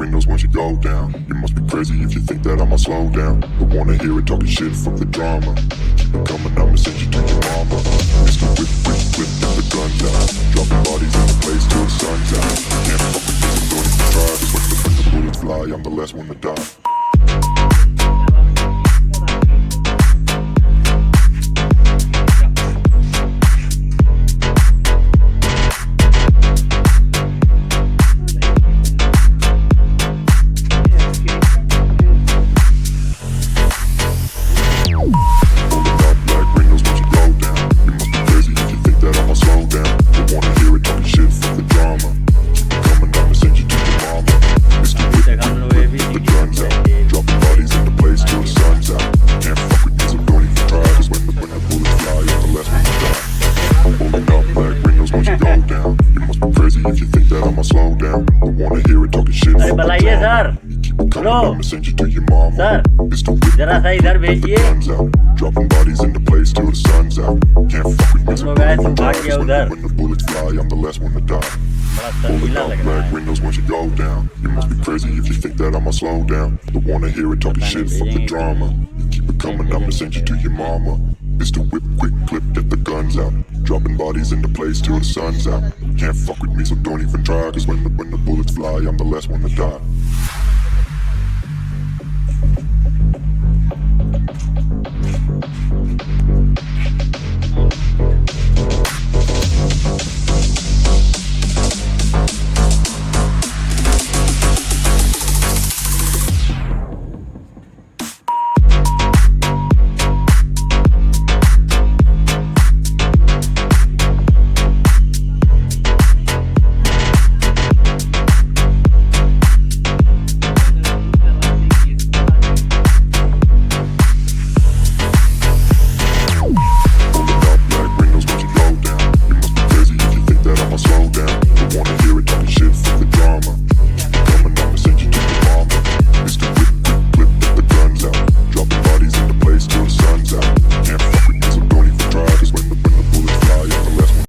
windows once you go down. You must be crazy if you think that I'ma slow down. Don't wanna hear it talking shit, fuck the drama. Keep it coming, I'ma send you to your mama. Mr. Whip, whip, whip, get the guns out. Dropping bodies in the place till the sun's out. Can't fuck with me, so don't even try. Cause when the bullets fly, I'm the last one to die. If you think that I'ma slow down, don't wanna hear it talking shit. अरे बुलाइए sir. Hello sir, जरा सा इधर भेजिए। Dropping bodies in the place till the sun's out. Can't fuck with me, so don't भाग गया उधर। when the bullets fly, I'm the last one to die. बड़ा शर्मीला लग रहा Black है। windows once you go down. You must be crazy if you think that I'ma slow down. Don't wanna hear it talking shit, fuck the drama. You keep it coming, I'ma send you to your mama. Mr. Whip, quick clip, get the guns out. Dropping bodies in the place till the sun's out. Can't fuck with me, so don't even try. Cause when the bullets fly, I'm the last one to die.